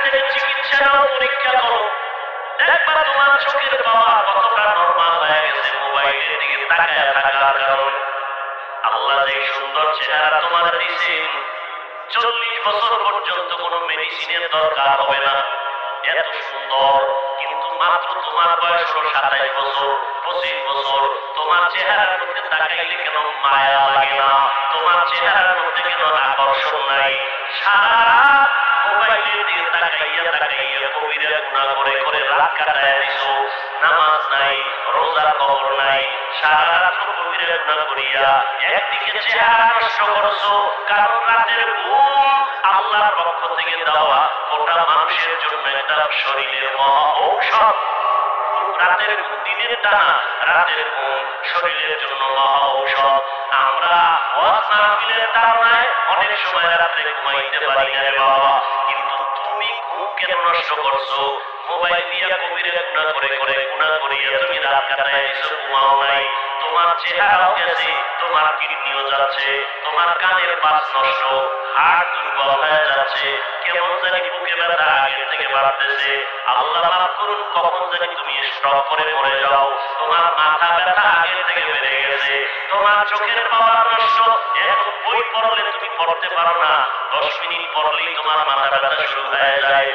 থেকে চিকিৎসা নাও, পরীক্ষা করো, দেখবা তোমার চোখের পাওয়ার কতটা নরমাল হয়ে গেছে মোবাইলের দিকে তাকায় থাকার কারণে। আল্লাহ যে সুন্দর চেহারা তোমাদের দিয়েছেন, 40 বছর পর্যন্ত কোনো মেডিসিনের দরকার হবে না, এত সুন্দর। কিন্তু মাত্র তোমার বয়স হলো 27 বছর, 25 বছর, তোমার চেহারার মধ্যে তাকাইলে কেন মায়া লাগে না? তোমার চেহারার মধ্যে কেন আকর্ষণ নাই? সারা মোবাইলের দিকে তাকাইয়া কবিরা গুনাহ করে করে রাত কাটায় দিছো, নামাজ নাই, রোজার খবর নাই, সারা রাত কবিরা গুনাহ করিয়া একদিকে চেহারা নষ্ট করছো। কারণ রাতের ঘুম আল্লাহর পক্ষ থেকে দেওয়া, ওটা মানুষের জন্য একটা শরীরের মহা ঔষধ। রাতের ঘুম দিনের টানা, রাতের ঘুম শরীরের জন্য মহা ঔষধ। আমরা ওয়াজ মাহফিলের কারণে অনেক সময় রাতে ঘুমাইতে পারি না রে বাবা, কিন্তু তুমি ঘুম কেন নষ্ট করছো? মোবাইল দিয়ে কবিরা গুনাহ করে করে গুনাহ করিয়া তুমি রাত কাটায় দিছো, ঘুমাও নাই। তোমার চেহারাও গেছে, তোমার কিডনিও যাচ্ছে, তোমার কানের পাশ নষ্ট, হার্ট দুর্বল হয়ে যাচ্ছে, কেমন জানি বুকে ব্যথা আগে থেকে বাড়তেছে। আল্লাহ মাফ করুন, কখন জানি তুমি স্ট্রোক করে মরে যাও, তোমার মাথা ব্যথা আগে থেকে বেড়ে গেছে, তোমার চোখের পাওয়ার নষ্ট। এখন বই পড়লে তুমি পড়তে পারো না, 10 মিনিট পড়লেই তোমার মাথা ব্যথা শুরু হয়ে যায়।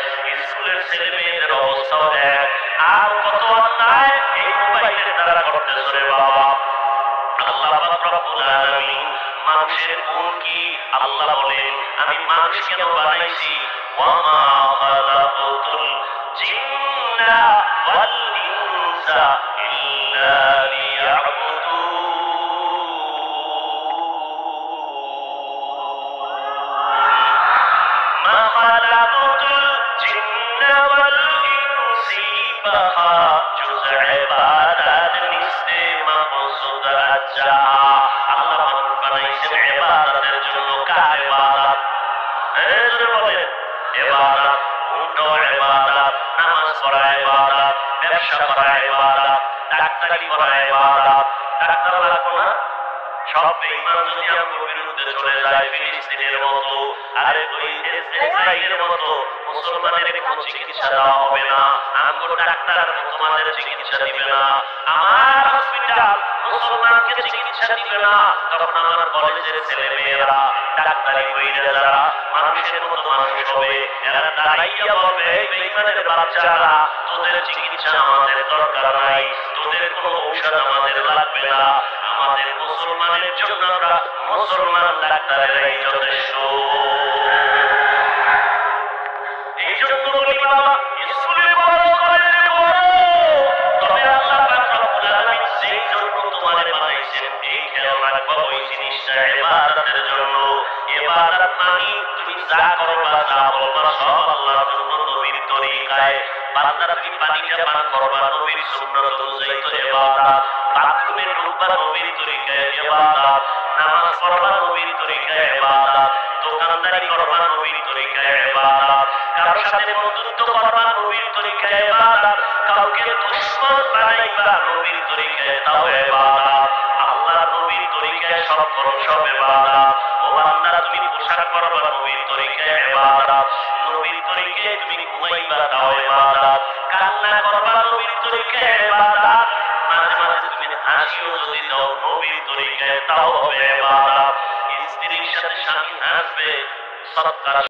স্কুলের ছেলে মেয়েদের অবস্থাও এক। আর কত অন্যায় এই মোবাইলের দ্বারা করতেছে রে বাবা। আল্লাহ পাক রব্বুল আলামিন মানুষের গুণ কি? আল্লাহ বলেন, আমি মানুষ কেন বানাইছি? ওয়ামা খালাকাতুল জিন্না ওয়াল ইনসা ইল্লা লিয়াবুদুন। মা খালাকাতুল জিন্না ওয়াল ইনসি বাহা জুজ ইবাদাত নিস্তে মাকসুদ আচ্ছা। আল্লাহ মানুষ বানাইছেন ইবাদতের জন্য। কার ইবাদত? এজন্য বলেন ইবাদত, উন্ডো ইবাদত, নামাজ পড়া ইবাদত, ব্যবসা করা ইবাদত, ডাক্তারি করা ইবাদত। ডাক্তার লাগবো না? সব বেঈমান যদি আমার বিরুদ্ধে চলে যায় ফিলিস্তিনের মতো, আরে ওই ইসরায়েলের মতো, মুসলমানের কোনো চিকিৎসা দেওয়া হবে না। আমগো ডাক্তার তোমাদের চিকিৎসা দিবে না, আমার হসপিটাল মুসলমানকে চিকিৎসা দিবে না। তখন আমার কলেজের ছেলে মেয়েরা, ডাক্তারি বইরা যারা মানুষের মতো মানুষ হবে, এরা দাঁড়াইয়া বলবে, এই বেঈমানের বাচ্চারা, তোদের চিকিৎসা আমাদের দরকার নাই, তোদের কোনো ঔষধ আমাদের লাগবে না, আমাদের মুসলমানের জন্য আমরা মুসলমান ডাক্তারেরাই যথেষ্ট। এই জন্য বলি বাবা, স্কুলে বড়, কলেজে বড়, তবে আল্লাহ পাক রব্বুল আলামিন যেই জন্য তোমাদের বানাইছেন, এই খেয়াল রাখবা ওই জিনিসটা ইবাদতের জন্য। ইবাদত মানে তুমি যা করবা, যা বলবা সব আল্লাহর জন্য, নবীর তরিকায়। বান্দারা তুমি পানিটা পান করবা নবীর সুন্নাত অনুযায়ী, তো ইবাদত। বাথরুমে ঢুকবা নবীর তরিকায়, ইবাদত। নামাজ পড়বা নবীর তরিকায়, ইবাদত। দোকানদারি করবা নবীর তরিকায়, ইবাদত। কারোর সাথে বন্ধুত্ব করবা নবীর তরিকায়, ইবাদত। কাউকে দুশমন বানাইবা নবীর তরিকায়, তাও ইবাদত। আল্লাহর নবীর তরিকায় সব করো, সব ইবাদত। ও বান্দারা তুমি পোশাক পরবা নবীর তরিকায়, ইবাদত। নবীর তরিকায় তুমি ঘুমাইবা, তাও ইবাদত। কান্না করবা নবীর তরিকায়, ইবাদত। মাঝে মাঝে তুমি হাসিও যদি দাও নবীর তরিকায়, তাও হবে ইবাদত। স্ত্রীর সাথে স্বামী হাসবে, সৎকার